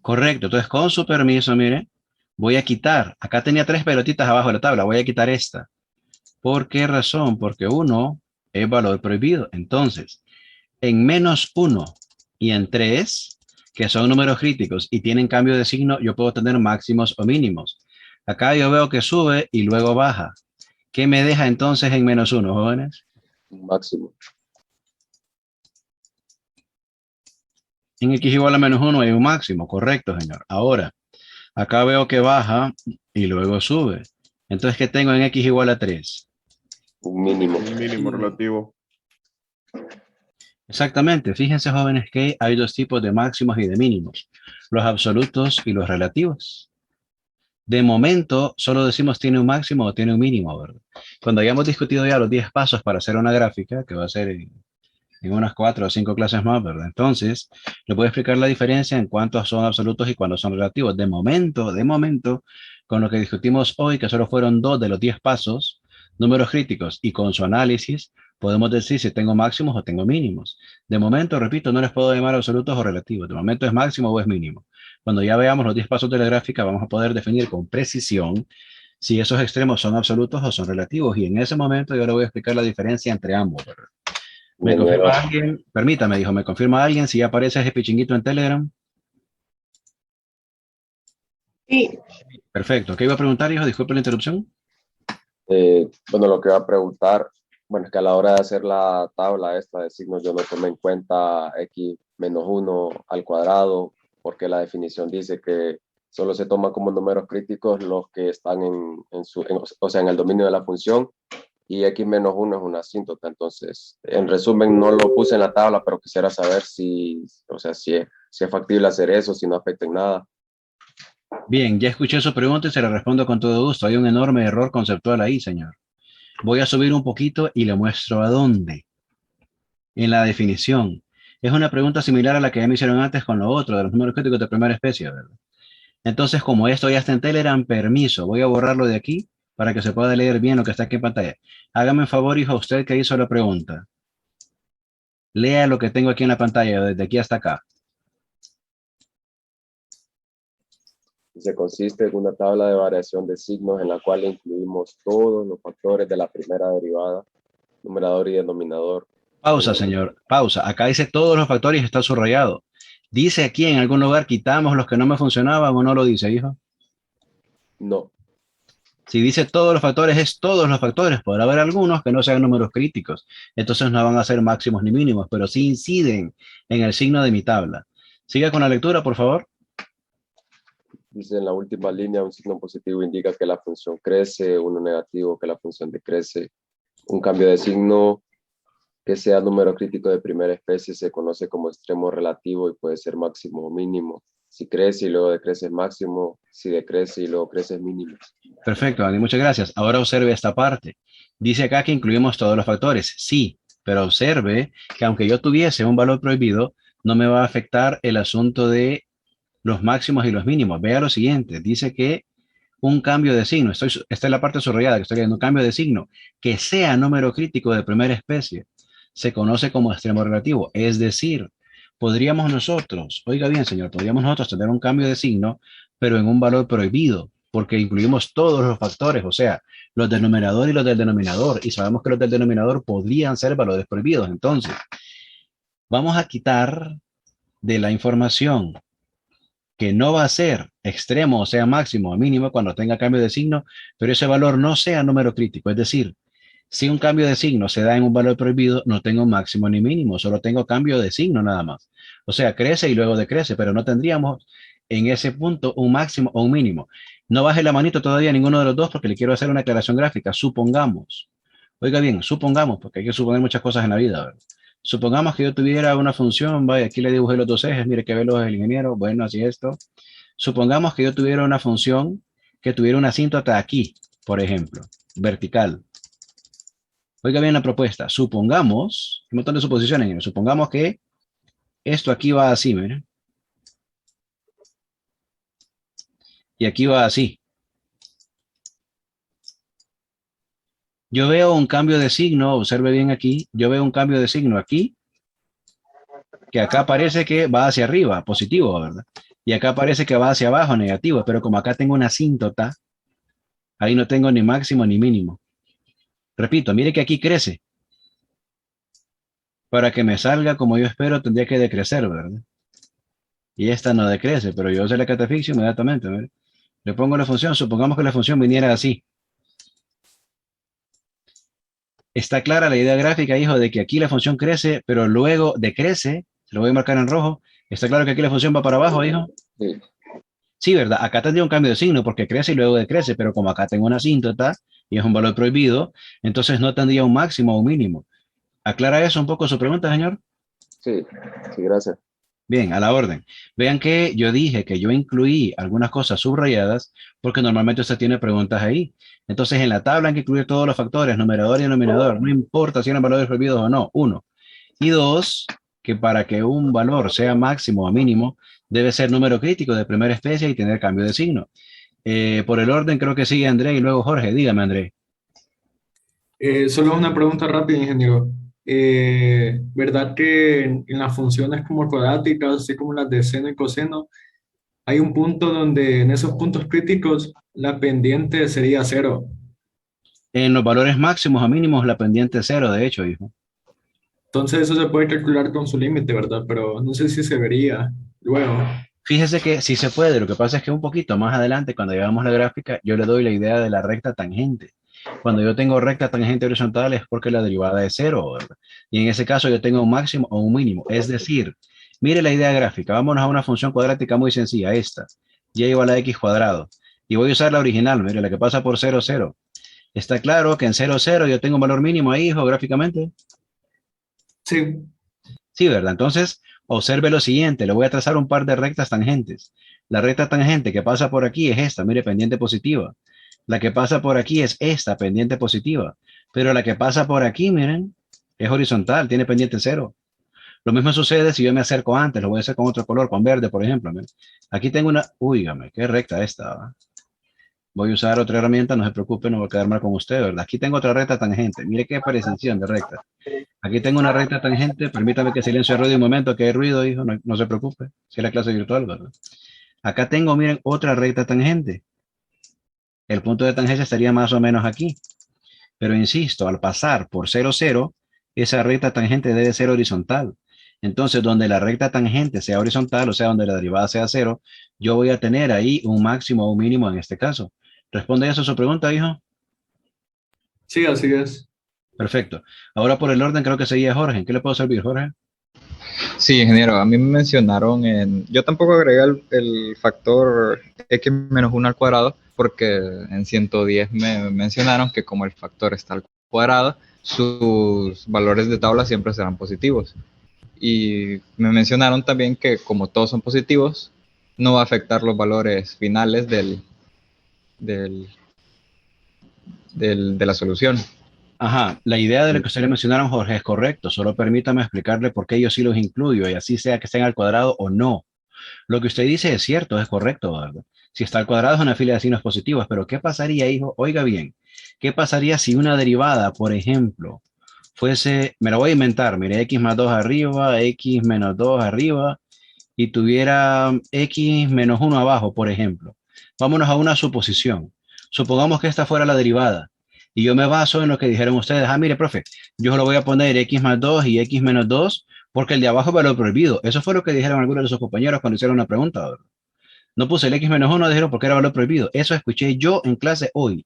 Correcto. Entonces, con su permiso, mire, voy a quitar. Acá tenía 3 pelotitas abajo de la tabla. Voy a quitar esta. ¿Por qué razón? Porque 1 es valor prohibido. Entonces, en menos 1 y en 3, que son números críticos y tienen cambio de signo, yo puedo tener máximos o mínimos. Acá yo veo que sube y luego baja. ¿Qué me deja entonces en menos 1, jóvenes? Máximo. En x igual a menos 1 hay un máximo, correcto, señor. Ahora, acá veo que baja y luego sube. Entonces, ¿qué tengo en x igual a 3? Un mínimo. Un mínimo relativo. Exactamente. Fíjense, jóvenes, que hay 2 tipos de máximos y de mínimos. Los absolutos y los relativos. De momento, solo decimos tiene un máximo o tiene un mínimo, ¿verdad? Cuando hayamos discutido ya los 10 pasos para hacer una gráfica, que va a ser en unas 4 o 5 clases más, ¿verdad? Entonces, le voy a explicar la diferencia en cuántos son absolutos y cuántos son relativos. De momento, con lo que discutimos hoy, que solo fueron 2 de los 10 pasos, números críticos, y con su análisis, podemos decir si tengo máximos o tengo mínimos. De momento, repito, no les puedo llamar absolutos o relativos. De momento es máximo o es mínimo. Cuando ya veamos los 10 pasos de la gráfica, vamos a poder definir con precisión si esos extremos son absolutos o son relativos. Y en ese momento yo le voy a explicar la diferencia entre ambos, ¿verdad? ¿Me confirma alguien? Permítame, dijo, ¿me confirma alguien si ya aparece ese pichinguito en Telegram? Sí. Perfecto. ¿Qué iba a preguntar, hijo? Disculpe la interrupción. Bueno, lo que iba a preguntar, bueno, es que a la hora de hacer la tabla esta de signos, yo no tomé en cuenta x menos 1 al cuadrado, porque la definición dice que solo se toma como números críticos los que están o sea, en el dominio de la función, y x menos 1 es una asíntota. Entonces, en resumen, no lo puse en la tabla, pero quisiera saber si es factible hacer eso, si no afecta en nada. Bien, ya escuché su pregunta y se la respondo con todo gusto. Hay un enorme error conceptual ahí, señor. Voy a subir un poquito y le muestro a dónde. En la definición. Es una pregunta similar a la que ya me hicieron antes con lo otro, de los números críticos de primera especie, ¿verdad? Entonces, como esto ya está en Telegram, permiso, voy a borrarlo de aquí para que se pueda leer bien lo que está aquí en pantalla. Hágame un favor, hijo, usted que hizo la pregunta. Lea lo que tengo aquí en la pantalla, desde aquí hasta acá. Se consiste en una tabla de variación de signos en la cual incluimos todos los factores de la primera derivada, numerador y denominador. Pausa, señor, pausa. Acá dice todos los factores y está subrayado. ¿Dice aquí en algún lugar quitamos los que no me funcionaban o no lo dice, hijo? No. Si dice todos los factores, es todos los factores. Podrá haber algunos que no sean números críticos. Entonces no van a ser máximos ni mínimos, pero sí inciden en el signo de mi tabla. Siga con la lectura, por favor. Dice en la última línea, un signo positivo indica que la función crece, uno negativo que la función decrece. Un cambio de signo que sea número crítico de primera especie se conoce como extremo relativo y puede ser máximo o mínimo. Si crece y luego decrece es máximo, si decrece y luego crece es mínimo. Perfecto, Andy, muchas gracias. Ahora observe esta parte. Dice acá que incluimos todos los factores. Sí, pero observe que aunque yo tuviese un valor prohibido, no me va a afectar el asunto de los máximos y los mínimos. Vea lo siguiente. Dice que un cambio de signo, esta es la parte subrayada que estoy leyendo, un cambio de signo que sea número crítico de primera especie, se conoce como extremo relativo. Es decir, podríamos nosotros, oiga bien, señor, podríamos nosotros tener un cambio de signo, pero en un valor prohibido, porque incluimos todos los factores, o sea, los del numerador y los del denominador, y sabemos que los del denominador podrían ser valores prohibidos. Entonces, vamos a quitar de la información que no va a ser extremo, o sea, máximo o mínimo cuando tenga cambio de signo, pero ese valor no sea número crítico. Es decir, si un cambio de signo se da en un valor prohibido, no tengo máximo ni mínimo, solo tengo cambio de signo nada más. O sea, crece y luego decrece, pero no tendríamos en ese punto un máximo o un mínimo. No baje la manito todavía a ninguno de los dos porque le quiero hacer una aclaración gráfica. Supongamos, oiga bien, supongamos, porque hay que suponer muchas cosas en la vida, ¿verdad? Supongamos que yo tuviera una función, vaya, aquí le dibujé los dos ejes, mire que veloz el ingeniero, bueno, así esto. Supongamos que yo tuviera una función que tuviera una asíntota aquí, por ejemplo, vertical. Oiga bien la propuesta, supongamos, un montón de suposiciones, supongamos que esto aquí va así, miren. Y aquí va así. Yo veo un cambio de signo, observe bien aquí, yo veo un cambio de signo aquí, que acá parece que va hacia arriba, positivo, ¿verdad? Y acá parece que va hacia abajo, negativo, pero como acá tengo una asíntota, ahí no tengo ni máximo ni mínimo. Repito, mire que aquí crece. Para que me salga como yo espero, tendría que decrecer, ¿verdad? Y esta no decrece, pero yo se la catafixio inmediatamente, ¿verdad? Le pongo la función, supongamos que la función viniera así. Está clara la idea gráfica, hijo, de que aquí la función crece, pero luego decrece. Se lo voy a marcar en rojo. ¿Está claro que aquí la función va para abajo, hijo? Sí. Sí, ¿verdad? Acá tendría un cambio de signo porque crece y luego decrece, pero como acá tengo una asíntota y es un valor prohibido, entonces no tendría un máximo o un mínimo. ¿Aclara eso un poco su pregunta, señor? Sí, sí, gracias. Bien, a la orden. Vean que yo dije que yo incluí algunas cosas subrayadas porque normalmente usted tiene preguntas ahí. Entonces, en la tabla hay que incluir todos los factores, numerador y denominador. No importa si eran valores prohibidos o no. Uno. Y dos, que para que un valor sea máximo o mínimo, debe ser número crítico de primera especie y tener cambio de signo. Por el orden creo que sigue André y luego Jorge. Dígame, André. Solo una pregunta rápida, ingeniero. ¿Verdad que en las funciones como cuadráticas, así como las de seno y coseno, hay un punto donde en esos puntos críticos la pendiente sería cero? En los valores máximos o mínimos, la pendiente es cero, de hecho, hijo. Entonces eso se puede calcular con su límite, ¿verdad? Pero no sé si se vería luego. Fíjese que sí se puede, lo que pasa es que un poquito más adelante, cuando llevamos la gráfica, yo le doy la idea de la recta tangente. Cuando yo tengo recta tangente horizontal es porque la derivada es cero, ¿verdad? Y en ese caso yo tengo un máximo o un mínimo. Es decir, mire la idea gráfica, vámonos a una función cuadrática muy sencilla, esta, y igual a x cuadrado. Y voy a usar la original, mire, la que pasa por 0, 0. Está claro que en 0, 0 yo tengo un valor mínimo ahí, hijo, gráficamente. Sí. Sí, ¿verdad? Entonces, observe lo siguiente, le voy a trazar un par de rectas tangentes. La recta tangente que pasa por aquí es esta, mire, pendiente positiva. La que pasa por aquí es esta, pendiente positiva. Pero la que pasa por aquí, miren, es horizontal, tiene pendiente cero. Lo mismo sucede si yo me acerco antes, lo voy a hacer con otro color, con verde, por ejemplo. Miren. Aquí tengo una, úigame, qué recta esta, ¿va? Voy a usar otra herramienta, no se preocupe, no voy a quedar mal con usted, ¿verdad? Aquí tengo otra recta tangente, mire qué precisión de recta. Aquí tengo una recta tangente, permítame que silencio el ruido un momento, que hay ruido, hijo, no se preocupe, si es la clase virtual, ¿verdad? Acá tengo, miren, otra recta tangente. El punto de tangencia estaría más o menos aquí. Pero insisto, al pasar por 0, 0, esa recta tangente debe ser horizontal. Entonces, donde la recta tangente sea horizontal, o sea, donde la derivada sea 0, yo voy a tener ahí un máximo o un mínimo en este caso. ¿Responde eso a su pregunta, hijo? Sí, así es. Perfecto. Ahora por el orden creo que seguía Jorge. ¿En qué le puedo servir, Jorge? Sí, ingeniero, a mí me mencionaron yo tampoco agregué el factor x menos 1 al cuadrado porque en 110 me mencionaron que como el factor está al cuadrado, sus valores de tabla siempre serán positivos. Y me mencionaron también que como todos son positivos, no va a afectar los valores finales de la solución. Ajá, la idea de lo que ustedes mencionaron, Jorge, es correcto. Solo permítame explicarle por qué yo sí los incluyo y así sea que estén al cuadrado o no. Lo que usted dice es cierto, es correcto, ¿verdad? Si está al cuadrado es una fila de signos positivos, pero ¿qué pasaría, hijo? Oiga bien, ¿qué pasaría si una derivada, por ejemplo, fuese, me la voy a inventar, mire, x más 2 arriba, x menos 2 arriba, y tuviera x menos 1 abajo, por ejemplo? Vámonos a una suposición. Supongamos que esta fuera la derivada. Y yo me baso en lo que dijeron ustedes. Ah, mire, profe, yo lo voy a poner x más 2 y x menos 2 porque el de abajo es valor prohibido. Eso fue lo que dijeron algunos de sus compañeros cuando hicieron una pregunta, ¿verdad? No puse el x menos 1, dijeron porque era valor prohibido. Eso escuché yo en clase hoy.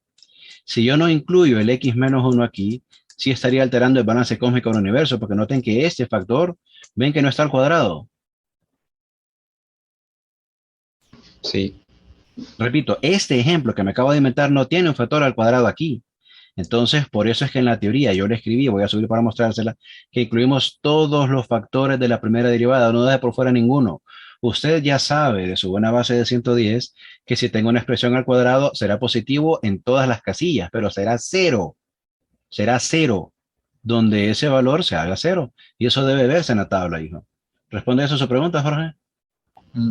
Si yo no incluyo el x menos 1 aquí, sí estaría alterando el balance cósmico del universo, porque noten que este factor, ven que no está al cuadrado. Sí. Repito, este ejemplo que me acabo de inventar no tiene un factor al cuadrado aquí. Entonces, por eso es que en la teoría yo le escribí, voy a subir para mostrársela, que incluimos todos los factores de la primera derivada, no deje por fuera ninguno. Usted ya sabe de su buena base de 110 que si tengo una expresión al cuadrado será positivo en todas las casillas, pero será cero, donde ese valor se haga cero. Y eso debe verse en la tabla, hijo. ¿Responde eso a su pregunta, Jorge?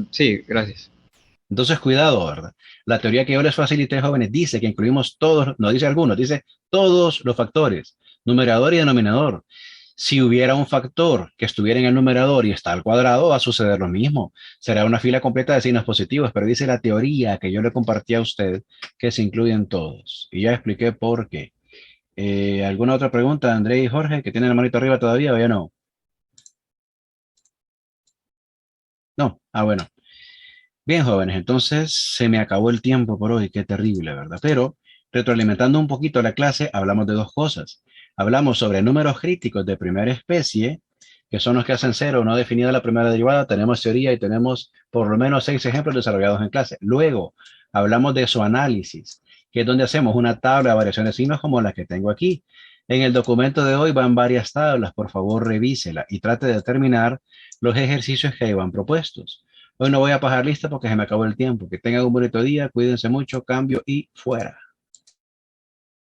Sí, gracias. Entonces, cuidado, ¿verdad? La teoría que yo les facilité, jóvenes, dice que incluimos todos, no dice algunos, dice todos los factores, numerador y denominador. Si hubiera un factor que estuviera en el numerador y está al cuadrado, va a suceder lo mismo. Será una fila completa de signos positivos, pero dice la teoría que yo le compartí a usted que se incluyen todos. Y ya expliqué por qué. ¿Alguna otra pregunta, André y Jorge, que tienen la manito arriba todavía o ya no? No, bueno. Bien, jóvenes, entonces se me acabó el tiempo por hoy, qué terrible, ¿verdad? Pero retroalimentando un poquito la clase, hablamos de dos cosas. Hablamos sobre números críticos de primera especie, que son los que hacen cero no definida la primera derivada. Tenemos teoría y tenemos por lo menos 6 ejemplos desarrollados en clase. Luego, hablamos de su análisis, que es donde hacemos una tabla de variación de signos como la que tengo aquí. En el documento de hoy van varias tablas, por favor revísela y trate de determinar los ejercicios que ahí van propuestos. Hoy no voy a pasar lista porque se me acabó el tiempo. Que tengan un bonito día, cuídense mucho, cambio y fuera.